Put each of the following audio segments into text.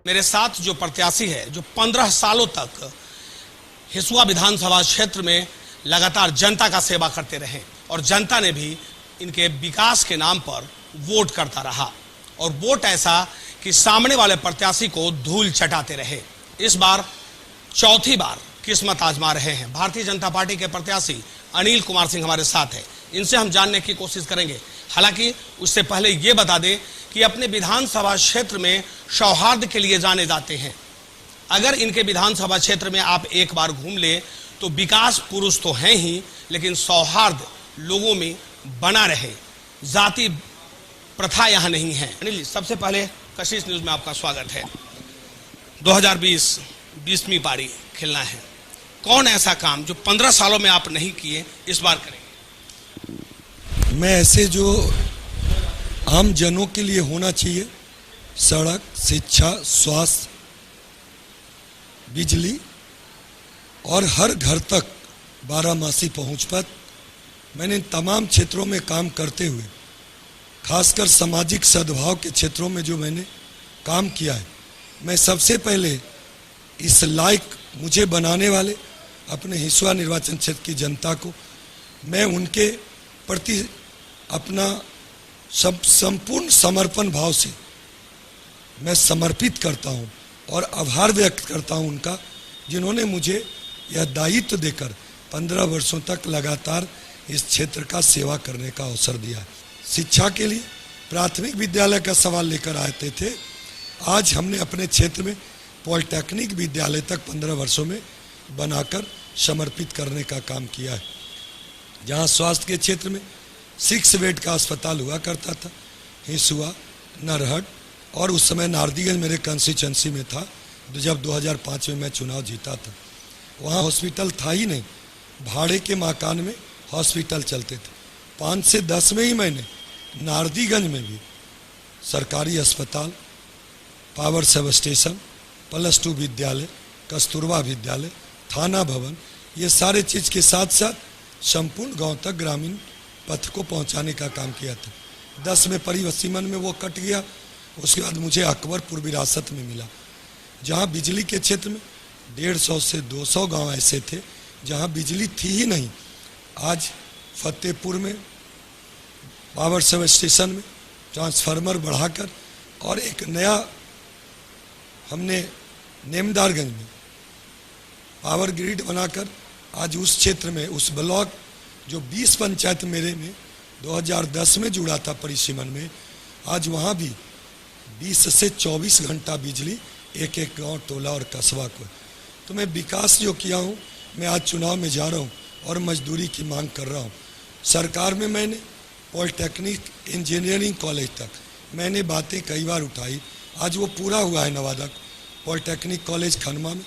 मेरे साथ जो प्रत्याशी है, जो 15 सालों तक हिसुआ विधानसभा क्षेत्र में लगातार जनता का सेवा करते रहे और जनता ने भी इनके विकास के नाम पर वोट करता रहा और वोट ऐसा कि सामने वाले प्रत्याशी को धूल चटाते रहे। इस बार चौथी बार किस्मत आजमा रहे हैं। भारतीय जनता पार्टी के प्रत्याशी अनिल कुमार सिंह हमारे साथ है, इनसे हम जानने की कोशिश करेंगे। हालांकि उससे पहले ये बता दें कि अपने विधानसभा क्षेत्र में सौहार्द के लिए जाने जाते हैं। अगर इनके विधानसभा क्षेत्र में आप एक बार घूम ले तो विकास पुरुष तो हैं ही, लेकिन सौहार्द लोगों में बना रहे, जाति प्रथा यहाँ नहीं है। अनिल, सबसे पहले कशिश न्यूज में आपका स्वागत है। 2020 20वीं पारी खेलना है, कौन ऐसा काम जो 15 सालों में आप नहीं किए इस बार करेंगे? मैं ऐसे जो आम जनों के लिए होना चाहिए, सड़क, शिक्षा, स्वास्थ्य, बिजली और हर घर तक 12मासी पहुंच पर, मैंने इन तमाम क्षेत्रों में काम करते हुए, खासकर सामाजिक सद्भाव के क्षेत्रों में जो मैंने काम किया है, मैं सबसे पहले इस लायक मुझे बनाने वाले अपने हिसुआ निर्वाचन क्षेत्र की जनता को मैं उनके प्रति अपना संपूर्ण समर्पण भाव से मैं समर्पित करता हूं और आभार व्यक्त करता हूं उनका, जिन्होंने मुझे यह दायित्व देकर 15 वर्षों तक लगातार इस क्षेत्र का सेवा करने का अवसर दिया है। शिक्षा के लिए प्राथमिक विद्यालय का सवाल लेकर आते थे, आज हमने अपने क्षेत्र में पॉलिटेक्निक विद्यालय तक 15 वर्षों में बनाकर समर्पित करने का काम किया है। जहां स्वास्थ्य के क्षेत्र में 6 बेड का अस्पताल हुआ करता था, हिसुआ, नरहट और उस समय नारदीगंज मेरे कंस्टिट्यूंसी में था, जब 2005 में मैं चुनाव जीता था। वहाँ हॉस्पिटल था ही नहीं, भाड़े के मकान में हॉस्पिटल चलते थे। 5 से 10 में ही मैंने नारदीगंज में भी सरकारी अस्पताल, पावर सब स्टेशन, +2 विद्यालय, कस्तूरबा विद्यालय, थाना भवन, ये सारे चीज़ के साथ साथ संपूर्ण गांव तक ग्रामीण पथ को पहुंचाने का काम किया था। 10 में परिवसीमन में वो कट गया, उसके बाद मुझे अकबरपुर विरासत में मिला, जहां बिजली के क्षेत्र में 150 से 200 गांव ऐसे थे जहां बिजली थी ही नहीं। आज फतेहपुर में पावर सब स्टेशन में ट्रांसफार्मर बढ़ाकर और एक नया हमने नेमदारगंज में पावर ग्रिड बनाकर आज उस क्षेत्र में, उस ब्लॉक जो 20 पंचायत मेरे में 2010 में जुड़ा था परिसीमन में, आज वहाँ भी 20 से 24 घंटा बिजली एक एक गांव, टोला और कस्बा को। तो मैं विकास जो किया हूँ, मैं आज चुनाव में जा रहा हूँ और मजदूरी की मांग कर रहा हूँ। सरकार में मैंने पॉलिटेक्निक इंजीनियरिंग कॉलेज तक मैंने बातें कई बार उठाई, आज वो पूरा हुआ है। नवादा पॉलिटेक्निक कॉलेज खनमा में,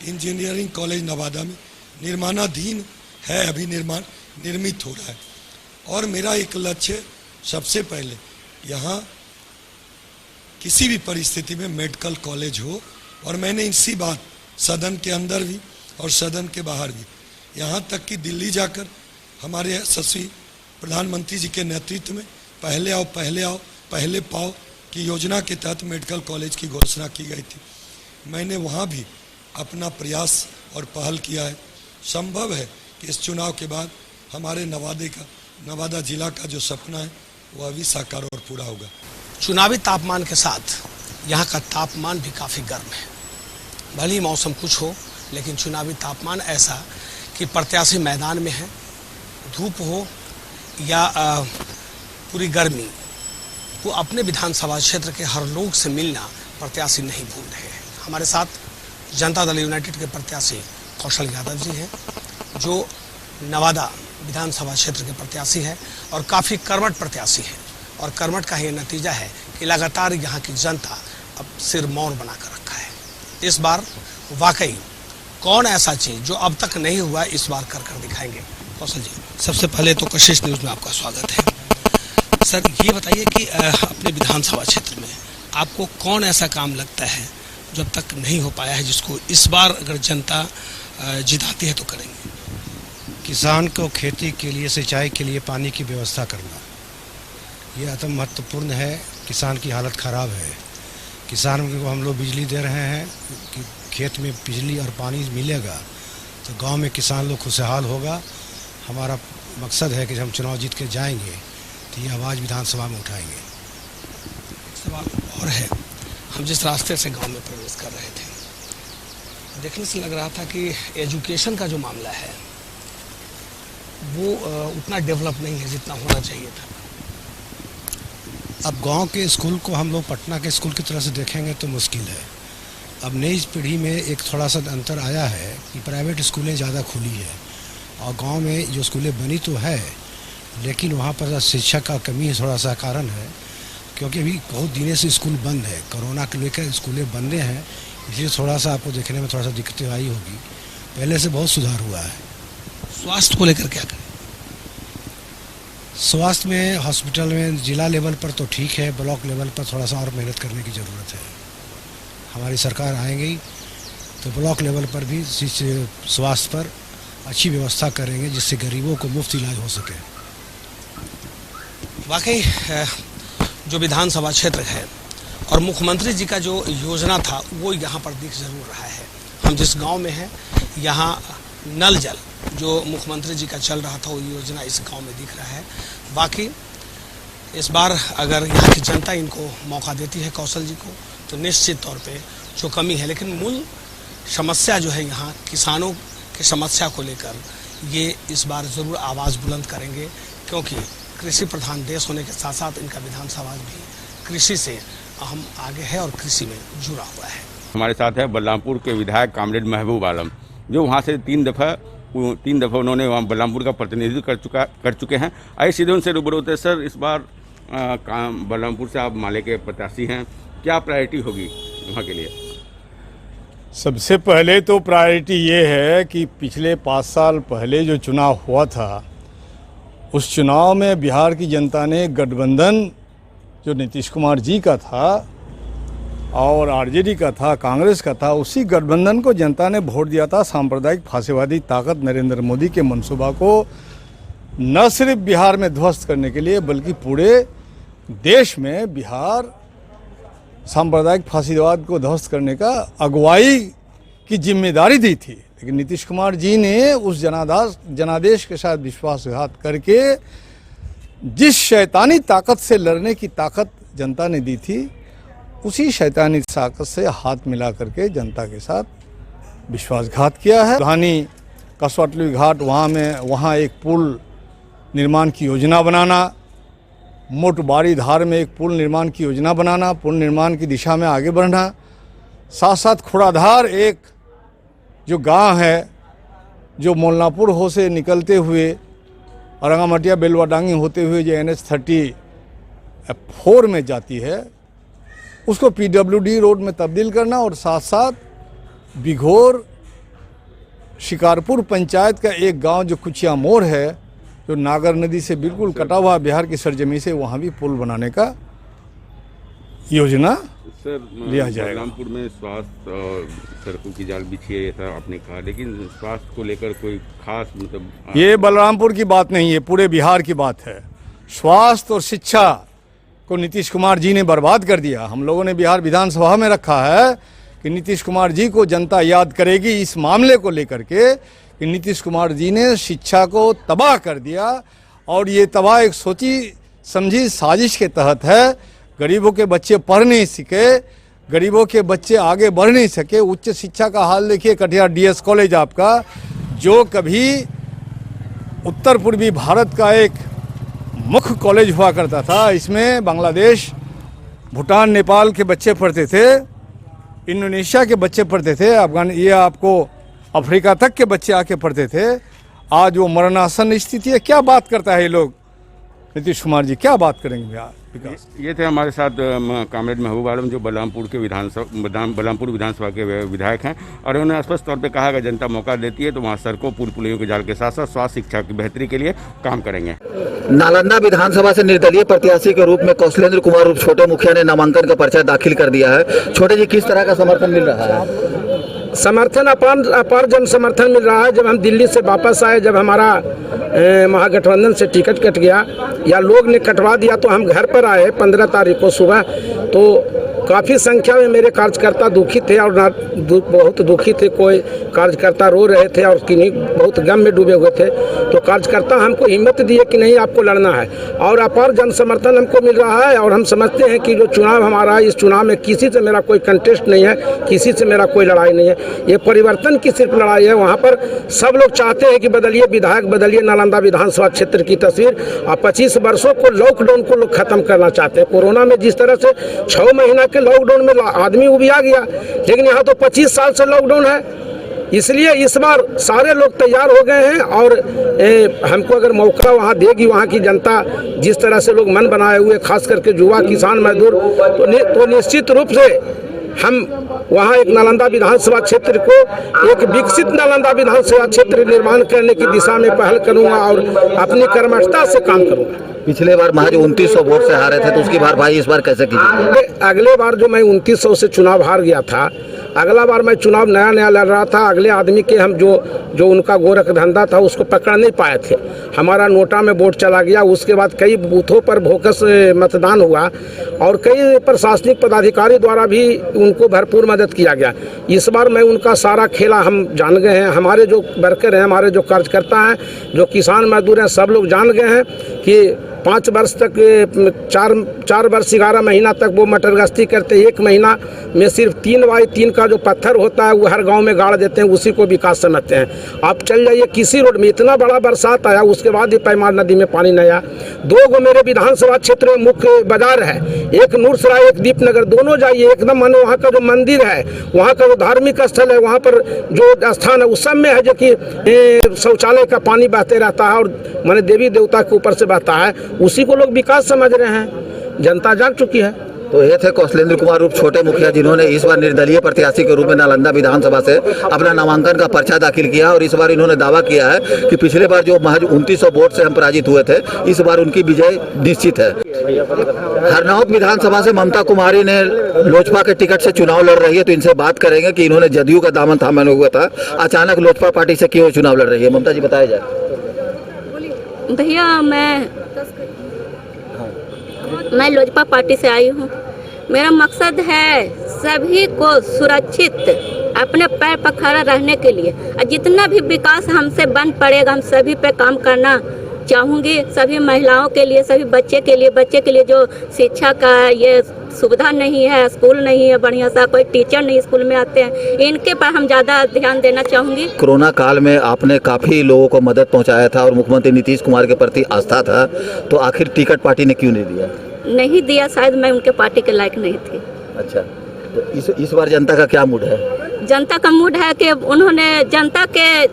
इंजीनियरिंग कॉलेज नवादा में निर्माणाधीन है, अभी निर्मित हो रहा है। और मेरा एक लक्ष्य सबसे पहले यहाँ किसी भी परिस्थिति में मेडिकल कॉलेज हो, और मैंने इसी बात सदन के अंदर भी और सदन के बाहर भी, यहाँ तक कि दिल्ली जाकर हमारे यशस्वी प्रधानमंत्री जी के नेतृत्व में पहले आओ पहले पाओ की योजना के तहत मेडिकल कॉलेज की घोषणा की गई थी। मैंने वहाँ भी अपना प्रयास और पहल किया है। संभव है कि इस चुनाव के बाद हमारे नवादा जिला का जो सपना है वो अभी साकार और पूरा होगा। चुनावी तापमान के साथ यहाँ का तापमान भी काफ़ी गर्म है। भले ही मौसम कुछ हो, लेकिन चुनावी तापमान ऐसा कि प्रत्याशी मैदान में है, धूप हो या पूरी गर्मी, वो अपने विधानसभा क्षेत्र के हर लोग से मिलना प्रत्याशी नहीं भूल रहे हैं। हमारे साथ जनता दल यूनाइटेड के प्रत्याशी कौशल यादव जी हैं, जो नवादा विधानसभा क्षेत्र के प्रत्याशी हैं और काफ़ी कर्मठ प्रत्याशी हैं। और कर्मठ का ये नतीजा है कि लगातार यहाँ की जनता अब सिर मौन बना कर रखा है। इस बार वाकई कौन ऐसा चीज़ जो अब तक नहीं हुआ, इस बार कर दिखाएंगे। कौशल जी, सबसे पहले तो कशिश न्यूज़ में आपका स्वागत है। सर, ये बताइए कि अपने विधानसभा क्षेत्र में आपको कौन ऐसा काम लगता है जो अब तक नहीं हो पाया है, जिसको इस बार अगर जनता जिताती है तो करेंगे? किसान को खेती के लिए, सिंचाई के लिए पानी की व्यवस्था करना, ये अत्यंत महत्वपूर्ण है। किसान की हालत ख़राब है। किसानों को हम लोग बिजली दे रहे हैं कि खेत में बिजली और पानी मिलेगा तो गांव में किसान लोग खुशहाल होगा। हमारा मकसद है कि जब हम चुनाव जीत के जाएंगे तो ये आवाज़ विधानसभा में उठाएंगे। एक सवाल और है, हम जिस रास्ते से गांव में प्रवेश कर रहे थे, देखने से लग रहा था कि एजुकेशन का जो मामला है वो उतना डेवलप नहीं है जितना होना चाहिए था। अब गांव के स्कूल को हम लोग पटना के स्कूल की तरह से देखेंगे तो मुश्किल है। अब नई पीढ़ी में एक थोड़ा सा अंतर आया है कि प्राइवेट स्कूलें ज़्यादा खुली है और गांव में जो स्कूलें बनी तो है लेकिन वहाँ पर शिक्षा का कमी थोड़ा सा कारण है, क्योंकि अभी बहुत दिनों से स्कूल बंद है। कोरोना के लेकर स्कूलें बंदे हैं, इसलिए थोड़ा सा आपको देखने में थोड़ा सा दिक्कतें आई होगी। पहले से बहुत सुधार हुआ है। स्वास्थ्य को लेकर क्या करें? स्वास्थ्य में हॉस्पिटल में जिला लेवल पर तो ठीक है, ब्लॉक लेवल पर थोड़ा सा और मेहनत करने की ज़रूरत है। हमारी सरकार आएंगी तो ब्लॉक लेवल पर भी स्वास्थ्य पर अच्छी व्यवस्था करेंगे जिससे गरीबों को मुफ्त इलाज हो सके। वाकई जो विधानसभा क्षेत्र है और मुख्यमंत्री जी का जो योजना था वो यहाँ पर दिख जरूर रहा है। हम जिस गांव में हैं यहाँ नल जल जो मुख्यमंत्री जी का चल रहा था वो योजना इस गांव में दिख रहा है। बाकी इस बार अगर यहाँ की जनता इनको मौका देती है कौशल जी को तो निश्चित तौर पे जो कमी है, लेकिन मूल समस्या जो है यहाँ किसानों की समस्या को लेकर ये इस बार ज़रूर आवाज़ बुलंद करेंगे, क्योंकि कृषि प्रधान देश होने के साथ साथ इनका विधानसभा भी कृषि से अहम आगे है और कृषि में जुड़ा हुआ है। हमारे साथ है बलरामपुर के विधायक कामरेड महबूब आलम, जो वहाँ से तीन दफ़ा उन्होंने वहाँ बलरामपुर का प्रतिनिधित्व कर चुके हैं। आइए सीधे उनसे रूबरू होते हैं। सर, इस बार बलरामपुर से आप माले के प्रत्याशी हैं, क्या प्रायोरिटी होगी वहाँ के लिए? सबसे पहले तो प्रायोरिटी ये है कि पिछले 5 साल पहले जो चुनाव हुआ था उस चुनाव में बिहार की जनता ने गठबंधन जो नीतीश कुमार जी का था और आरजेडी का था, कांग्रेस का था, उसी गठबंधन को जनता ने वोट दिया था। सांप्रदायिक फांसीवादी ताकत नरेंद्र मोदी के मंसूबा को न सिर्फ बिहार में ध्वस्त करने के लिए बल्कि पूरे देश में बिहार सांप्रदायिक फांसीवाद को ध्वस्त करने का अगुवाई की जिम्मेदारी दी थी। लेकिन नीतीश कुमार जी ने उस जनादेश के साथ विश्वासघात करके जिस शैतानी ताकत से लड़ने की ताकत जनता ने दी थी, उसी शैतानी ताकत से हाथ मिला करके जनता के साथ विश्वासघात किया है। धानी कसवटली घाट वहाँ एक पुल निर्माण की योजना बनाना, मोटबारी धार में एक पुल निर्माण की योजना बनाना, पुल निर्माण की दिशा में आगे बढ़ना, साथ साथ खुड़ाधार एक जो गांव है जो मोलनापुर हो से निकलते हुए औरंगामटिया बेलवाडांगी होते हुए जो NH-34 में जाती है उसको PWD रोड में तब्दील करना, और साथ साथ बिघोर शिकारपुर पंचायत का एक गांव जो कुचिया मोड़ है जो नागर नदी से बिल्कुल कटा हुआ बिहार की सरजमी से, वहाँ भी पुल बनाने का योजना लिया जाएगा। बलरामपुर में स्वास्थ्य और सड़कों की जाल बिछी है ऐसा आपने कहा, लेकिन स्वास्थ्य को लेकर कोई खास मतलब ये बलरामपुर की बात नहीं है, पूरे बिहार की बात है। स्वास्थ्य और शिक्षा को नीतीश कुमार जी ने बर्बाद कर दिया। हम लोगों ने बिहार विधानसभा में रखा है कि नीतीश कुमार जी को जनता याद करेगी इस मामले को लेकर के कि नीतीश कुमार जी ने शिक्षा को तबाह कर दिया, और ये तबाह एक सोची समझी साजिश के तहत है। गरीबों के बच्चे पढ़ नहीं सके, गरीबों के बच्चे आगे बढ़ नहीं सके। उच्च शिक्षा का हाल देखिए, कटिहार DS कॉलेज आपका, जो कभी उत्तर पूर्वी भारत का एक मुख्य कॉलेज हुआ करता था, इसमें बांग्लादेश, भूटान, नेपाल के बच्चे पढ़ते थे, इंडोनेशिया के बच्चे पढ़ते थे, ये आपको अफ्रीका तक के बच्चे आके पढ़ते थे। आज वो मरणासन स्थिति है। क्या बात करता है ये लोग, नीतीश कुमार जी क्या बात करेंगे यार विकास? ये थे हमारे साथ कामरेड महबूब आलम, जो बलरामपुर विधानसभा के विधायक हैं, और उन्होंने स्पष्ट तौर पे कहा अगर जनता मौका देती है तो वहाँ सड़कों, पुल पुलियों के जाल के साथ साथ स्वास्थ्य शिक्षा की बेहतरी के लिए काम करेंगे। नालंदा विधानसभा से निर्दलीय प्रत्याशी के रूप में कौशलेंद्र कुमार उर्फ छोटे मुखिया ने नामांकन का पर्चा दाखिल कर दिया है। छोटे जी, किस तरह का समर्थन मिल रहा है? समर्थन अपार जन समर्थन मिल रहा है। जब हम दिल्ली से वापस आए, जब हमारा महागठबंधन से टिकट कट गया या लोग ने कटवा दिया तो हम घर पर आए 15 तारीख को सुबह, तो काफ़ी संख्या में मेरे कार्यकर्ता दुखी थे और बहुत दुखी थे। कोई कार्यकर्ता रो रहे थे और किन्हीं बहुत गम में डूबे हुए थे। तो कार्यकर्ता हमको हिम्मत दिए कि नहीं, आपको लड़ना है, और अपार जन समर्थन हमको मिल रहा है। और हम समझते हैं कि जो चुनाव हमारा है, इस चुनाव में किसी से मेरा कोई कंटेस्ट नहीं है, किसी से मेरा कोई लड़ाई नहीं है। ये परिवर्तन की सिर्फ लड़ाई है। वहाँ पर सब लोग चाहते हैं कि बदलिए विधायक, बदलिए नालंदा विधानसभा क्षेत्र की तस्वीर। और 25 वर्षों को लॉकडाउन को लोग खत्म करना चाहते हैं। कोरोना में जिस तरह से 6 महीना के लॉकडाउन में आदमी उबिया गया, लेकिन यहाँ तो 25 साल से लॉकडाउन है। इसलिए इस बार सारे लोग तैयार हो गए हैं। और हमको अगर मौका वहाँ देगी वहाँ की जनता, जिस तरह से लोग मन बनाए हुए, खास करके युवा, किसान, मजदूर, तो निश्चित रूप से हम वहाँ एक नालंदा विधानसभा क्षेत्र को एक विकसित नालंदा विधानसभा क्षेत्र निर्माण करने की दिशा में पहल करूँगा और अपनी कर्मठता से काम करूँगा। पिछले बार महज 2900 वोट से हारे थे, तो उसकी भरपाई इस बार कैसे कीजिए? अगले बार जो मैं 2900 से चुनाव हार गया था, अगला बार मैं चुनाव नया लड़ रहा था। अगले आदमी के हम जो उनका गोरख धंधा था उसको पकड़ नहीं पाए थे। हमारा नोटा में वोट चला गया। उसके बाद कई बूथों पर भोकस मतदान हुआ और कई प्रशासनिक पदाधिकारी द्वारा भी उनको भरपूर मदद किया गया। इस बार मैं उनका सारा खेला हम जान गए हैं। हमारे जो वर्कर हैं, हमारे जो कार्यकर्ता हैं, जो किसान मजदूर हैं, सब लोग जान गए हैं कि 5 वर्ष तक 4 वर्ष 11 महीना तक वो मटर गश्ती करते। 1 महीना में सिर्फ 3x3 का जो पत्थर होता है वो हर गांव में गाड़ देते हैं, उसी को विकास समझते हैं। आप चल जाइए किसी रोड में, इतना बड़ा बरसात आया, उसके बाद ही पैमार नदी में पानी नहीं आया। 2 गो मेरे विधानसभा क्षेत्र में मुख्य बाजार है, एक नूरसराय, एक दीपनगर। दोनों जाइए, एकदम मानो वहाँ का जो मंदिर है, वहाँ का जो धार्मिक स्थल है, वहाँ पर जो स्थान है उस सब में है जो कि शौचालय का पानी बहते रहता है और माने देवी देवता के ऊपर से बहता है, उसी को लोग विकास समझ रहे हैं। जनता जाग चुकी है। तो ये थे कौशलेंद्र कुमार उर्फ छोटे मुखिया, जिन्होंने इस बार निर्दलीय प्रत्याशी के रूप में नालंदा विधानसभा से अपना नामांकन का पर्चा दाखिल किया। और इस बार इन्होंने दावा किया है कि पिछले बार जो महज 2900 वोट से हम पराजित हुए थे, इस बार उनकी विजय निश्चित है। हरनौत विधानसभा से ममता कुमारी ने लोजपा के टिकट से चुनाव लड़ रही है, तो इनसे बात करेंगे कि इन्होंने जदयू का दामन थामे हुआ था, अचानक लोजपा पार्टी से क्यों चुनाव लड़ रही है। ममता जी बताया जाए। भैया मैं लोजपा पार्टी से आई हूँ। मेरा मकसद है सभी को सुरक्षित अपने पैर पर खड़ा रहने के लिए, और जितना भी विकास हमसे बन पड़ेगा हम सभी पे काम करना चाहूँगी। सभी महिलाओं के लिए, सभी बच्चे के लिए जो शिक्षा का ये सुविधा नहीं है, स्कूल नहीं है बढ़िया सा, कोई टीचर नहीं स्कूल में आते हैं, इनके पर हम ज़्यादा ध्यान देना चाहूँगी। कोरोना काल में आपने काफ़ी लोगों को मदद पहुंचाया था और मुख्यमंत्री नीतीश कुमार के प्रति आस्था था, तो आखिर टिकट पार्टी ने क्यों नहीं दिया? नहीं दिया, शायद मैं उनके पार्टी के लायक नहीं थी। अच्छा, तो इस बार जनता का क्या मूड है? जनता का मूड है कि उन्होंने जनता के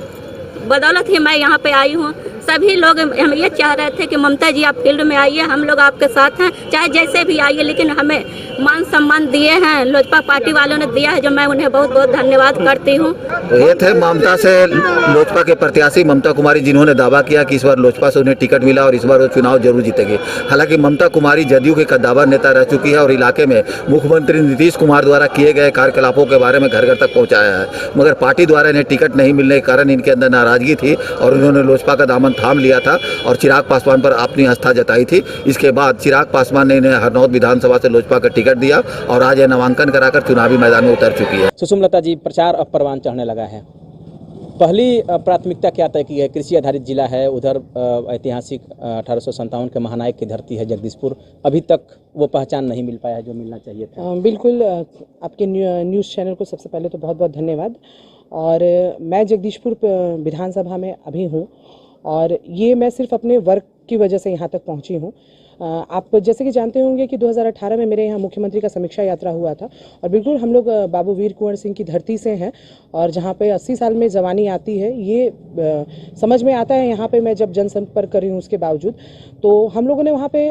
बदौलत ही मैं यहाँ पे आई हूँ। सभी लोग हम ये चाह रहे थे कि ममता जी आप फील्ड में आइए, हम लोग आपके साथ हैं, चाहे जैसे भी आइए, लेकिन हमें मान सम्मान दिए हैं, लोजपा पार्टी वालों ने दिया है, जो मैं उन्हें बहुत बहुत धन्यवाद करती हूँ। तो ये थे ममता से लोजपा के प्रत्याशी ममता कुमारी, जिन्होंने दावा किया कि इस बार लोजपा से उन्हें टिकट मिला और इस बार वो चुनाव जरूर जीतेगी। हालांकि ममता कुमारी जदयू के कद्दावर नेता रह चुकी है और इलाके में मुख्यमंत्री नीतीश कुमार द्वारा किए गए कार्यकलापों के बारे में घर घर तक पहुँचाया है, मगर पार्टी द्वारा इन्हें टिकट नहीं मिलने के कारण इनके अंदर नाराजगी थी और उन्होंने लोजपा का दामन थाम लिया था और चिराग पासवान पर अपनी आस्था जताई थी। इसके बाद चिराग पासवान ने इन्हें हरनौत विधानसभा से लोजपा का टिकट दिया और आज यह नामांकन कराकर चुनावी मैदान में उतर चुकी है। सुषमलता जी, प्रचार अब परवान चढ़ने लगा है। पहली प्राथमिकता क्या तय की है? कृषि आधारित जिला है, उधर ऐतिहासिक 1857 के महानायक की धरती है जगदीशपुर, अभी तक वो पहचान नहीं मिल पाया जो मिलना चाहिए था। बिल्कुल, आपके न्यूज़ चैनल को सबसे पहले तो बहुत बहुत धन्यवाद। और मैं जगदीशपुर विधानसभा में अभी हूँ और ये मैं सिर्फ अपने वर्क की वजह से यहाँ तक पहुँची हूँ। आप जैसे कि जानते होंगे कि 2018 में मेरे यहाँ मुख्यमंत्री का समीक्षा यात्रा हुआ था और बिल्कुल हम लोग बाबू वीर कुंवर सिंह की धरती से हैं और जहाँ पे 80 साल में जवानी आती है ये समझ में आता है। यहाँ पे मैं जब जनसंपर्क कर रही हूँ उसके बावजूद, तो हम लोगों ने वहाँ पे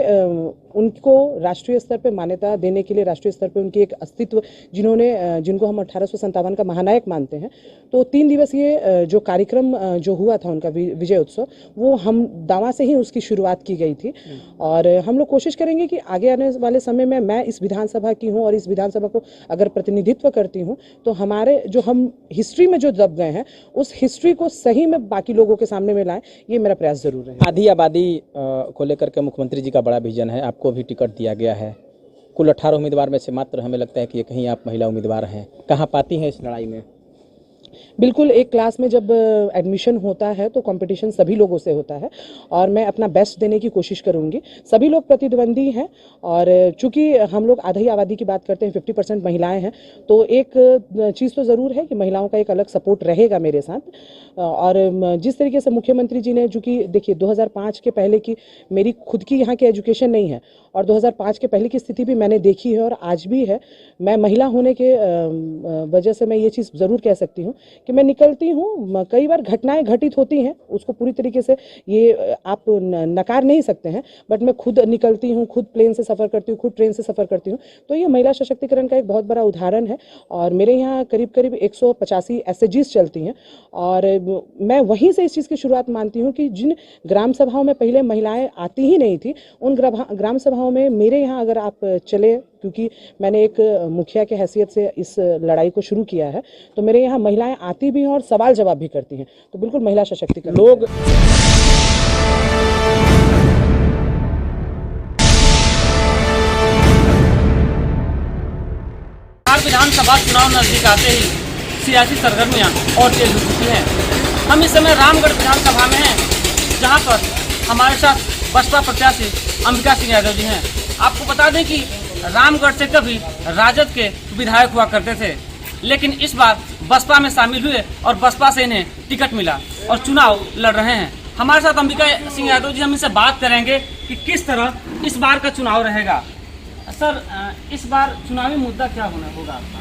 उनको राष्ट्रीय स्तर पे मान्यता देने के लिए, राष्ट्रीय स्तर पे उनकी एक अस्तित्व जिनको हम 1857 का महानायक मानते हैं, तो 3 दिवसीय जो कार्यक्रम जो हुआ था उनका विजय उत्सव, वो हम दावा से ही उसकी शुरुआत की गई थी। और हम लोग कोशिश करेंगे कि आगे आने वाले समय में मैं इस विधानसभा की हूँ और इस विधानसभा को अगर प्रतिनिधित्व करती हूँ तो हमारे जो हम हिस्ट्री में जो दब गए हैं उस हिस्ट्री को सही में बाकी लोगों के सामने में लाएं, ये मेरा प्रयास जरूर है। आधी आबादी को लेकर के मुख्यमंत्री जी का बड़ा विजन है, आपको भी टिकट दिया गया है, कुल 18 उम्मीदवार में से मात्र हमें लगता है कि ये कहीं आप महिला उम्मीदवार हैं, कहाँ पाती हैं इस लड़ाई में? बिल्कुल, एक क्लास में जब एडमिशन होता है तो कंपटीशन सभी लोगों से होता है और मैं अपना बेस्ट देने की कोशिश करूंगी। सभी लोग प्रतिद्वंदी हैं और चूंकि हम लोग आधी आबादी की बात करते हैं, 50% महिलाएं हैं, तो एक चीज़ तो ज़रूर है कि महिलाओं का एक अलग सपोर्ट रहेगा मेरे साथ। और जिस तरीके से मुख्यमंत्री जी ने, चूँकि देखिए 2005 के पहले की मेरी खुद की यहाँ की एजुकेशन नहीं है और 2005 के पहले की स्थिति भी मैंने देखी है और आज भी है। मैं महिला होने के वजह से मैं ये चीज़ ज़रूर कह सकती हूँ कि मैं निकलती हूँ, कई बार घटनाएं घटित होती हैं, उसको पूरी तरीके से ये आप नकार नहीं सकते हैं, बट मैं खुद निकलती हूँ, खुद प्लेन से सफ़र करती हूँ, खुद ट्रेन से सफ़र करती हूँ, तो ये महिला सशक्तिकरण का एक बहुत बड़ा उदाहरण है। और मेरे यहाँ करीब करीब 185 SHGs चलती हैं और मैं वहीं से इस चीज़ की शुरुआत मानती हूँ कि जिन ग्राम सभाओं में पहले महिलाएं आती ही नहीं थी, उन ग्राम सभाओं में मेरे यहाँ अगर आप चले, क्योंकि मैंने एक मुखिया के हैसियत से इस लड़ाई को शुरू किया है, तो मेरे यहाँ महिलाएं आती भी हैं और सवाल जवाब भी करती हैं, तो बिल्कुल महिला सशक्तिकरण। लोग विधानसभा चुनाव नजदीक आते ही सियासी सरगर्मियां और तेज हो चुकी हैं। हम इस समय रामगढ़ विधानसभा में हैं, जहां पर हमारे साथ बसपा प्रत्याशी अंबिका सिंह यादव जी हैं। आपको बता दें कि रामगढ़ से कभी राजद के विधायक हुआ करते थे, लेकिन इस बार बसपा में शामिल हुए और बसपा से इन्हें टिकट मिला और चुनाव लड़ रहे हैं। हमारे साथ अंबिका सिंह यादव जी, हम इनसे बात करेंगे कि किस तरह इस बार का चुनाव रहेगा। सर, इस बार चुनावी मुद्दा क्या होगा आपका?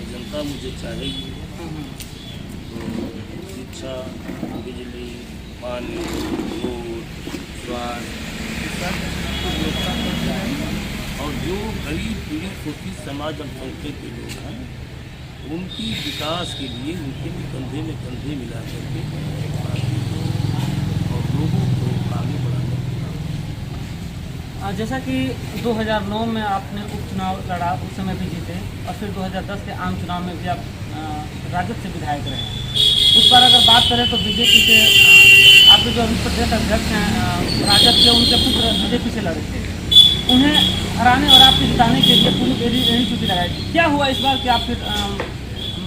जनता मुझे चाहेगी तो शिक्षा, बिजली, पानी, रोड, स्वास्थ्य और जो गरीब पीड़ित शोषित समाज अल्पसंख्यक के लोग हैं, उनकी विकास के लिए उनके भी कंधे में कंधे मिला करके पार्टी को और लोगों को आगे बढ़ाने। जैसा कि 2009 में आपने उपचुनाव लड़ा, उस समय भी जीते, और फिर 2010 के आम चुनाव में भी आप राजद से विधायक रहे। उस बार अगर बात करें तो बीजेपी से आपके जो अभी प्रदेश अध्यक्ष हैं राजद के, उनके पुत्र बीजेपी से लड़े थे। उन्हें हराने और आपके जिताने के लिए पूरी एड़ी चुकी लगाई। क्या हुआ इस बार कि आप फिर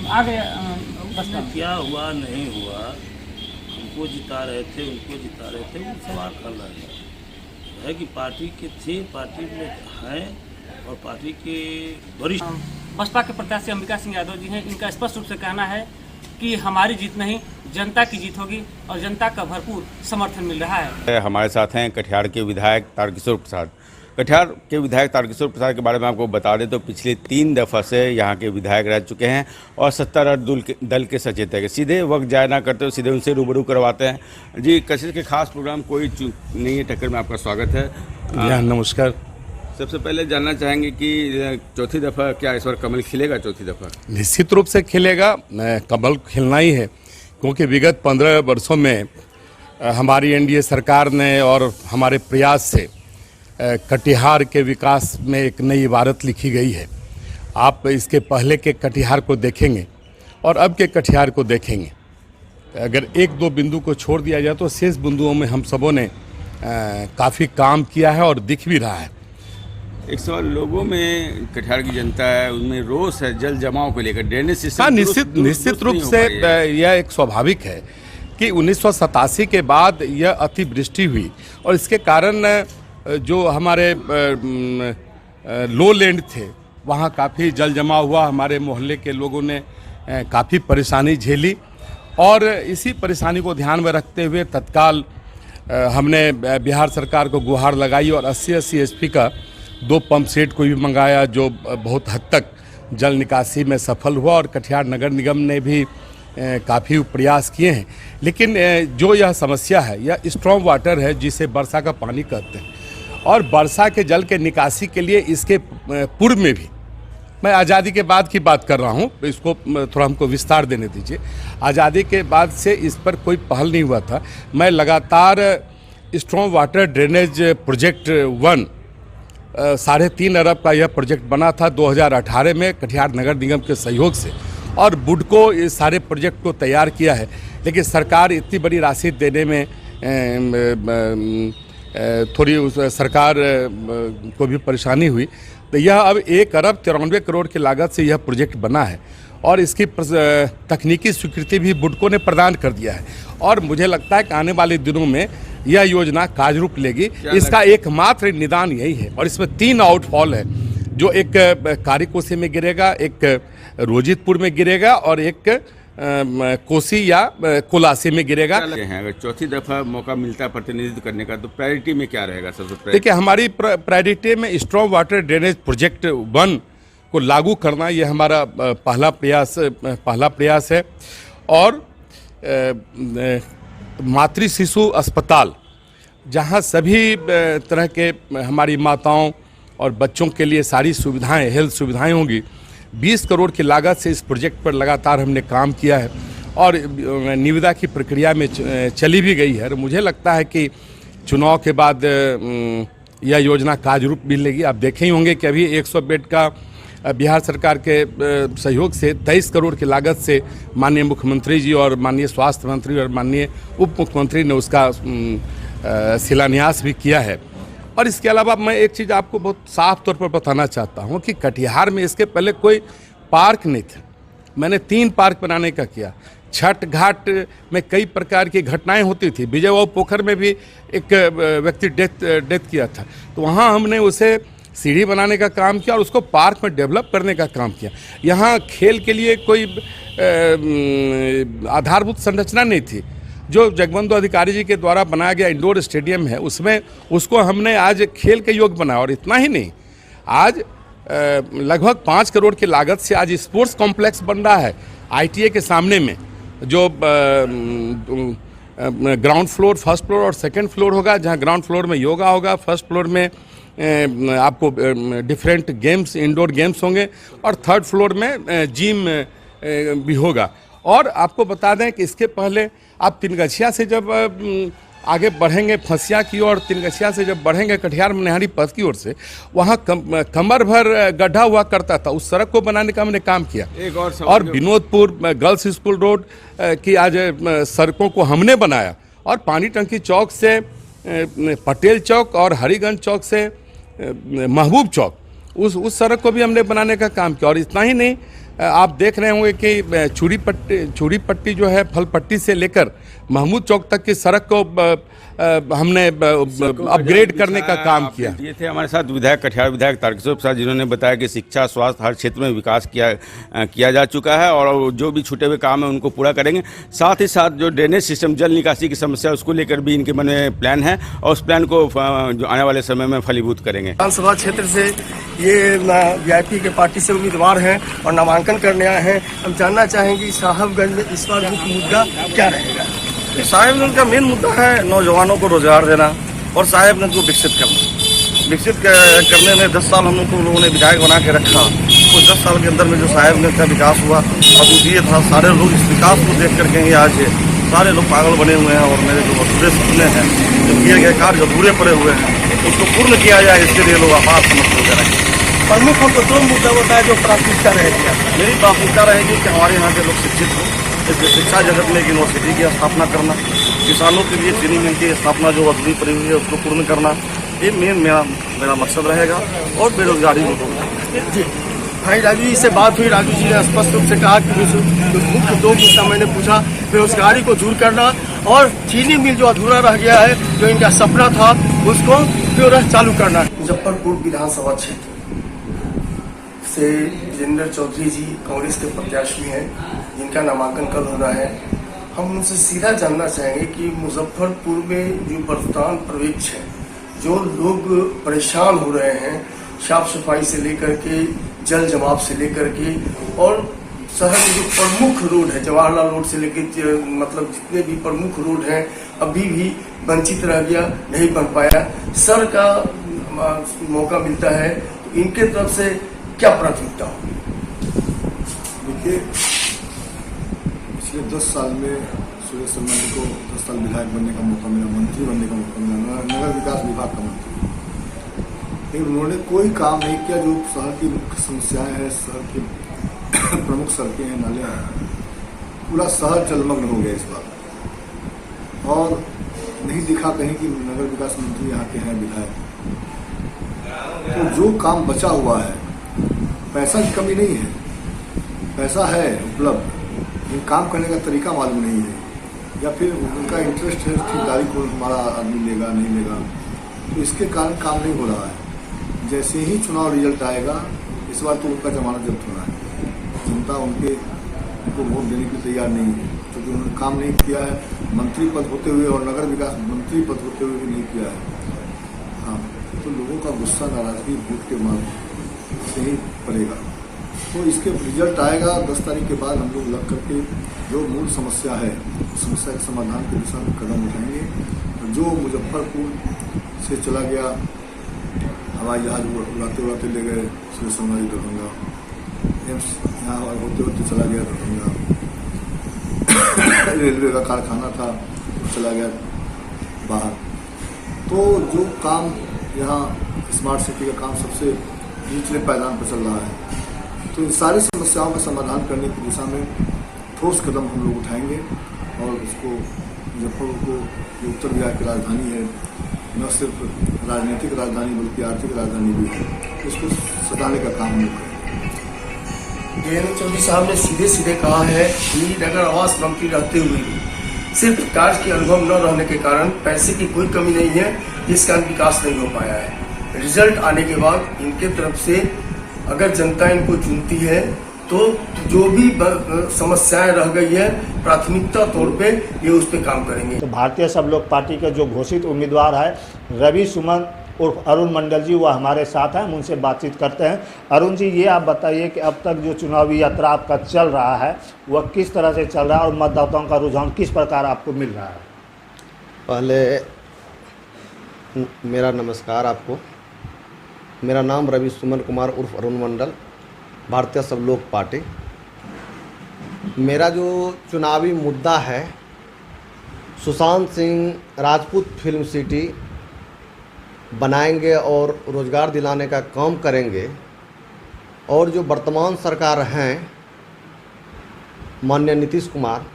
आ गए बसपा? क्या हुआ नहीं हुआ, उनको जिता रहे थे, वो सवाल कर रहे है कि पार्टी के थे, पार्टी में हैं और पार्टी के वरिष्ठ। बसपा के प्रत्याशी अंबिका सिंह यादव जी हैं, इनका स्पष्ट रूप से कहना है कि हमारी जीत नहीं, जनता की जीत होगी और जनता का भरपूर समर्थन मिल रहा है। हमारे साथ हैं कटिहार के विधायक तारकिशोर प्रसाद। कटिहार के विधायक तारकिशोर प्रसाद के बारे में आपको बता दें तो पिछले 3 दफ़ा से यहाँ के विधायक रह चुके हैं और सत्तारूढ़ दल के सचेतक है। सीधे वक्त जाया ना करते हुए सीधे उनसे रूबरू करवाते हैं। जी, कशिश के खास प्रोग्राम कोई नहीं है टक्कर में आपका स्वागत है। नमस्कार। सबसे पहले जानना चाहेंगे कि चौथी दफ़ा क्या इस बार कमल खिलेगा? चौथी दफ़ा निश्चित रूप से खिलेगा, कमल खिलना ही है, क्योंकि विगत 15 वर्षों में हमारी एनडीए सरकार ने और हमारे प्रयास से कटिहार के विकास में एक नई इबारत लिखी गई है। आप इसके पहले के कटिहार को देखेंगे और अब के कटिहार को देखेंगे, अगर 1-2 बिंदु को छोड़ दिया जाए तो शेष बिंदुओं में हम सबों ने काफ़ी काम किया है और दिख भी रहा है। एक सवाल लोगों में, कटिहार की जनता है उनमें रोष है जल जमाव को लेकर, ड्रेनेज सिस्टम। हाँ, निश्चित रूप से यह एक स्वाभाविक है कि 1987 के बाद यह अतिवृष्टि हुई और इसके कारण जो हमारे लो लैंड थे वहाँ काफ़ी जल जमा हुआ। हमारे मोहल्ले के लोगों ने काफ़ी परेशानी झेली और इसी परेशानी को ध्यान में रखते हुए तत्काल हमने बिहार सरकार को गुहार लगाई और 80 HP का 2 पंप सेट को भी मंगाया, जो बहुत हद तक जल निकासी में सफल हुआ और कटिहार नगर निगम ने भी काफ़ी प्रयास किए हैं। लेकिन जो यह समस्या है यह स्ट्रॉन्ग वाटर है, जिसे वर्षा का पानी कहते हैं, और वर्षा के जल के निकासी के लिए इसके पूर्व में भी, मैं आज़ादी के बाद की बात कर रहा हूँ, इसको थोड़ा हमको विस्तार देने दीजिए। आज़ादी के बाद से इस पर कोई पहल नहीं हुआ था। मैं लगातार स्ट्रॉन्ग वाटर ड्रेनेज प्रोजेक्ट 1 3.5 अरब का यह प्रोजेक्ट बना था 2018 में कटिहार नगर निगम के सहयोग से, और बुडको इस सारे प्रोजेक्ट को तैयार किया है। लेकिन सरकार इतनी बड़ी राशि देने में थोड़ी उस सरकार को भी परेशानी हुई, तो यह अब 1 अरब 93 करोड़ की लागत से यह प्रोजेक्ट बना है और इसकी तकनीकी स्वीकृति भी बुडको ने प्रदान कर दिया है और मुझे लगता है कि आने वाले दिनों में यह योजना काज रूप लेगी। इसका एकमात्र निदान यही है और इसमें 3 आउटफॉल है, जो एक कारीकोसी में गिरेगा, एक रोजितपुर में गिरेगा और एक कोसी या कोलासी में गिरेगा। अगर चौथी दफा मौका मिलता है प्रतिनिधित्व करने का तो प्रायोरिटी में क्या रहेगा? सबसे पहले देखिए, हमारी प्रायोरिटी में स्ट्रॉन्ग वाटर ड्रेनेज प्रोजेक्ट 1 को लागू करना, ये हमारा पहला प्रयास है और मातृ शिशु अस्पताल, जहां सभी तरह के हमारी माताओं और बच्चों के लिए सारी सुविधाएं, हेल्थ सुविधाएं होंगी। 20 करोड़ की लागत से इस प्रोजेक्ट पर लगातार हमने काम किया है और निविदा की प्रक्रिया में चली भी गई है। मुझे लगता है कि चुनाव के बाद यह योजना काज रूप भी लेगी। आप देखे ही होंगे कि अभी 100 बेड का बिहार सरकार के सहयोग से 23 करोड़ की लागत से माननीय मुख्यमंत्री जी और माननीय स्वास्थ्य मंत्री और माननीय उप मुख्यमंत्री ने उसका शिलान्यास भी किया है। और इसके अलावा मैं एक चीज़ आपको बहुत साफ तौर पर बताना चाहता हूं कि कटिहार में इसके पहले कोई पार्क नहीं था। मैंने 3 पार्क बनाने का किया। छठ घाट में कई प्रकार की घटनाएं होती थी। विजयवाऊ पोखर में भी एक व्यक्ति डेथ किया था, तो वहां हमने उसे सीढ़ी बनाने का काम किया और उसको पार्क में डेवलप करने का काम किया। यहाँ खेल के लिए कोई आधारभूत संरचना नहीं थी। जो जगबंधु अधिकारी जी के द्वारा बनाया गया इंडोर स्टेडियम है, उसमें उसको हमने आज खेल के योग्य बनाया और इतना ही नहीं, आज लगभग 5 करोड़ की लागत से आज स्पोर्ट्स कॉम्प्लेक्स बन रहा है ITA के सामने में, जो ग्राउंड फ्लोर, फर्स्ट फ्लोर और सेकंड फ्लोर होगा, जहां ग्राउंड फ्लोर में योगा होगा, फर्स्ट फ्लोर में आपको डिफरेंट गेम्स, इंडोर गेम्स होंगे और थर्ड फ्लोर में जिम भी होगा। और आपको बता दें कि इसके पहले आप तिनगछिया से जब आगे बढ़ेंगे फंसिया की ओर, तिनगछिया से जब बढ़ेंगे कटिहार मनिहारी पथ की ओर से, वहाँ कमर भर गड्ढा हुआ करता था। उस सड़क को बनाने का हमने काम किया। और विनोदपुर गर्ल्स स्कूल रोड की आज सड़कों को हमने बनाया और पानी टंकी चौक से पटेल चौक और हरिगंज चौक से महबूब चौक, उस सड़क को भी हमने बनाने का काम किया। और इतना ही नहीं, आप देख रहे होंगे कि चूड़ी पट्टी जो है फल पट्टी से लेकर महमूद चौक तक की सड़क को हमने अपग्रेड करने का काम किया। ये थे हमारे साथ विधायक कटिहार विधायक तारकिशोर प्रसाद, जिन्होंने बताया कि शिक्षा, स्वास्थ्य, हर क्षेत्र में विकास किया जा चुका है और जो भी छूटे हुए काम है उनको पूरा करेंगे। साथ ही साथ जो ड्रेनेज सिस्टम, जल निकासी की समस्या, उसको लेकर भी इनके मन में प्लान है और उस प्लान को जो आने वाले समय में फलीभूत करेंगे। विधानसभा क्षेत्र से ये VIP के पार्टी से उम्मीदवार हैं और नामांकन करने आए हैं। हम जानना चाहेंगे साहबगंज में इस बार मुख्य मुद्दा क्या रहेगा? साहेबगंज का मेन मुद्दा है नौजवानों को रोजगार देना और साहेबगंज को विकसित करना। विकसित करने में 10 साल हम लोगों ने विधायक बना के रखा। तो 10 साल के अंदर में जो साहेबगंज का विकास हुआ अद्वितीय था। सारे लोग इस विकास को देख करके ही आज सारे लोग पागल बने हुए हैं और मेरे जो अधूरे सपने हैं, जो किए गए कार्य अधूरे पड़े हुए हैं, उसको पूर्ण किया जाए, इसके लिए लोग आपात समझते हुए रहेंगे। प्रमुख हमको 2 मुद्दा बताया जो प्राथमिकता रहेगी। मेरी प्राथमिकता रहेगी कि हमारे यहाँ के लोग शिक्षित हों, इसलिए शिक्षा जगत में एक यूनिवर्सिटी की स्थापना करना, किसानों के लिए चीनी मिल की स्थापना जो अधूरी पड़ी हुई है उसको पूर्ण करना, ये मेरा मकसद रहेगा और बेरोजगारी को दूर करना। जी भाई, राजू जी से बात हुई। राजू जी ने स्पष्ट रूप से कहा कि मुख्य 2 मुद्दा मैंने पूछा, बेरोजगारी को दूर करना और चीनी मिल जो अधूरा रह गया है, जो इनका सपना था, उसको फिर चालू करना। मुजफ्फरपुर विधानसभा क्षेत्र से जितेंद्र चौधरी जी कांग्रेस के प्रत्याशी हैं, जिनका नामांकन कल हो रहा है। हम उनसे सीधा जानना चाहेंगे कि मुजफ्फरपुर में जो वर्तमान परिवेश है, जो लोग परेशान हो रहे हैं, साफ सफाई से लेकर के जल जमाव से लेकर के, और शहर में जो प्रमुख रोड है, जवाहरलाल रोड से लेकर मतलब जितने भी प्रमुख रोड हैं, अभी भी वंचित रह गया, नहीं बन पाया। सर का मौका मिलता है तो इनके तरफ से क्या प्राथमिकता होगी? देखिए, पिछले 10 साल में सुरेश शर्मा जी को 10 साल विधायक बनने का मौका मिला, मंत्री बनने का मौका मिला, नगर विकास विभाग का मंत्री, लेकिन उन्होंने कोई काम नहीं किया। जो शहर की मुख्य समस्याएं हैं, शहर की प्रमुख सड़कें हैं, नाले हैं, पूरा शहर जलमग्न हो गया इस बार। और नहीं दिखा कहीं कि नगर विकास मंत्री यहाँ के हैं विधायक। तो जो काम बचा हुआ है, पैसा की कमी नहीं है, पैसा है उपलब्ध, लेकिन काम करने का तरीका मालूम नहीं है, या फिर उनका इंटरेस्ट है ठेकेदारी को हमारा आदमी लेगा नहीं लेगा, तो इसके कारण काम नहीं हो रहा है। जैसे ही चुनाव रिजल्ट आएगा, इस बार तो उनका जमानत जब्त होना है। जनता उनको वोट देने के लिए तैयार नहीं है, क्योंकि उन्होंने काम नहीं किया है, मंत्री पद होते हुए और नगर विकास मंत्री पद होते हुए भी नहीं किया है। हाँ, तो लोगों का गुस्सा नाराजगी वोट के मार्ग से ही पड़ेगा। तो इसके रिजल्ट आएगा 10 तारीख के बाद, हम लोग लग करके जो मूल समस्या है, समस्या के समाधान की दिशा में कदम उठाएंगे। जो मुजफ्फरपुर से चला गया हवाई जहाज उड़ाते उड़ाते ले गए सुरेश शर्मा जी दरभंगा, एम्स यहाँ होते होते चला गया दरभंगा, रेलवे का कारखाना था चला गया बाहर। तो जो काम यहाँ स्मार्ट सिटी का काम सबसे निचले पायदान पर चल रहा है, तो इन सारी समस्याओं का समाधान करने की दिशा में ठोस कदम हम लोग उठाएंगे और उसको मुजफ्फरपुर को जो उत्तर बिहार की राजधानी है, न सिर्फ राजनीतिक राजधानी बल्कि आर्थिक राजधानी भी है, उसको सटाने का काम हम लोग करेंगे। देवेंद्र चौधरी साहब ने सीधे सीधे कहा है कि नगर आवास मंत्री रहते हुए सिर्फ कार्य के अनुभव न रहने के कारण पैसे की कोई कमी नहीं है, जिस कारण विकास नहीं हो पाया है। रिजल्ट आने के बाद इनके तरफ से अगर जनता इनको चुनती है तो जो भी समस्याएं रह गई है प्राथमिकता तौर पे ये उस पर काम करेंगे। तो भारतीय सब लोग पार्टी के जो घोषित उम्मीदवार है रवि सुमन उर्फ अरुण मंडल जी, वो हमारे साथ हैं, हम उनसे बातचीत करते हैं। अरुण जी, ये आप बताइए कि अब तक जो चुनावी यात्रा आपका चल रहा है वह किस तरह से चल रहा है और मतदाताओं का रुझान किस प्रकार आपको मिल रहा है? पहले मेरा नमस्कार आपको। मेरा नाम रवि सुमन कुमार उर्फ अरुण मंडल, भारतीय सब लोग पार्टी। मेरा जो चुनावी मुद्दा है, सुशांत सिंह राजपूत फिल्म सिटी बनाएंगे और रोज़गार दिलाने का काम करेंगे। और जो वर्तमान सरकार हैं माननीय नीतीश कुमार,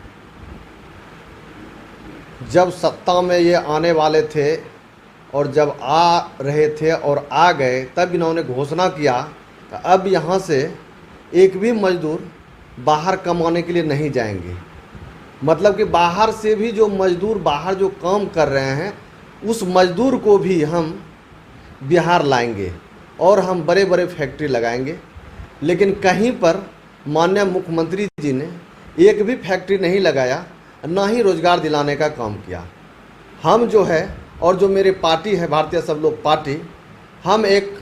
जब सत्ता में ये आने वाले थे और जब आ रहे थे और आ गए, तब इन्होंने घोषणा किया कि अब यहाँ से एक भी मजदूर बाहर कमाने के लिए नहीं जाएंगे। मतलब कि बाहर से भी जो मजदूर बाहर जो काम कर रहे हैं, उस मजदूर को भी हम बिहार लाएंगे और हम बड़े बड़े फैक्ट्री लगाएंगे। लेकिन कहीं पर माननीय मुख्यमंत्री जी ने एक भी फैक्ट्री नहीं लगाया, ना ही रोज़गार दिलाने का काम किया। हम जो है और जो मेरी पार्टी है भारतीय सब लोग पार्टी, हम एक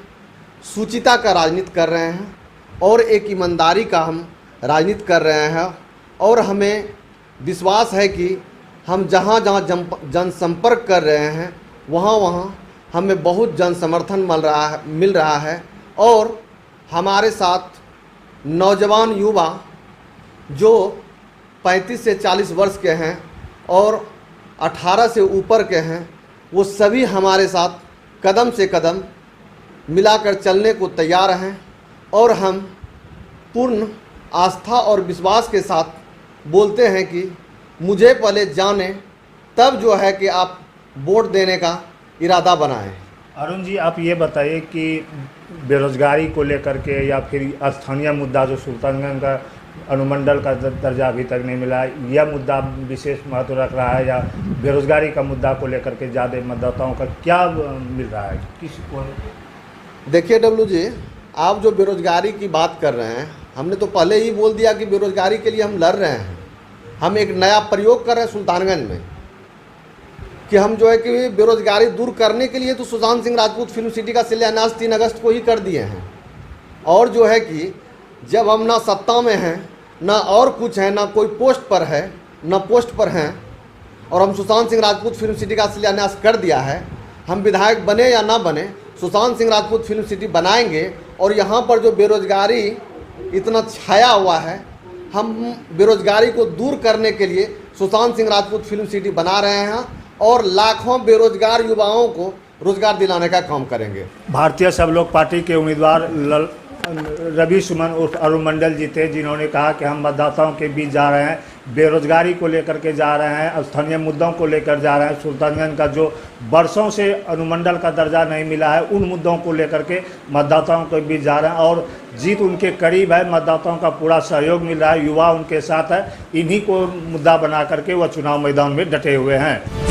सूचिता का राजनीति कर रहे हैं और एक ईमानदारी का हम राजनीति कर रहे हैं। और हमें विश्वास है कि हम जहाँ जहाँ जनसंपर्क कर रहे हैं वहाँ वहाँ हमें बहुत जन समर्थन मिल रहा है। और हमारे साथ नौजवान युवा जो 35 से 40 वर्ष के हैं और 18 से ऊपर के हैं, वो सभी हमारे साथ कदम से कदम मिलाकर चलने को तैयार हैं। और हम पूर्ण आस्था और विश्वास के साथ बोलते हैं कि मुझे पहले जाने, तब जो है कि आप वोट देने का इरादा बनाएं। अरुण जी, आप ये बताइए कि बेरोजगारी को लेकर के या फिर स्थानीय मुद्दा जो सुल्तानगंज का अनुमंडल का दर्जा अभी तक नहीं मिला, यह मुद्दा विशेष महत्व रख रहा है, या बेरोजगारी का मुद्दा को लेकर के ज़्यादा मतदाताओं का क्या मिल रहा है? किसी को देखिए डब्लू जी, आप जो बेरोजगारी की बात कर रहे हैं, हमने तो पहले ही बोल दिया कि बेरोजगारी के लिए हम लड़ रहे हैं। हम एक नया प्रयोग कर रहे हैं सुल्तानगंज में कि हम जो है कि बेरोजगारी दूर करने के लिए तो सुशांत सिंह राजपूत फिल्म सिटी का शिलान्यास 3 अगस्त को ही कर दिए हैं। और जो है कि जब हम ना सत्ता में हैं, ना और कुछ है, ना कोई पोस्ट पर है, ना पोस्ट पर हैं, और हम सुशांत सिंह राजपूत फिल्म सिटी का शिलान्यास कर दिया है, हम विधायक बने या ना बने, सुशांत सिंह राजपूत फिल्म सिटी बनाएंगे। और यहाँ पर जो बेरोजगारी इतना छाया हुआ है, हम बेरोजगारी को दूर करने के लिए सुशांत सिंह राजपूत फिल्म सिटी बना रहे हैं और लाखों बेरोजगार युवाओं को रोजगार दिलाने का काम करेंगे। भारतीय सब लोग पार्टी के उम्मीदवार रवि सुमन उर्फ अरुण मंडल जी थे, जिन्होंने कहा कि हम मतदाताओं के बीच जा रहे हैं, बेरोजगारी को लेकर के जा रहे हैं, स्थानीय मुद्दों को लेकर जा रहे हैं, सुल्तानगंज का जो वर्षों से अनुमंडल का दर्जा नहीं मिला है उन मुद्दों को लेकर के मतदाताओं के बीच जा रहे हैं और जीत उनके करीब है। मतदाताओं का पूरा सहयोग मिल रहा है, युवा उनके साथ है, इन्हीं को मुद्दा बना करके वह चुनाव मैदान में डटे हुए हैं।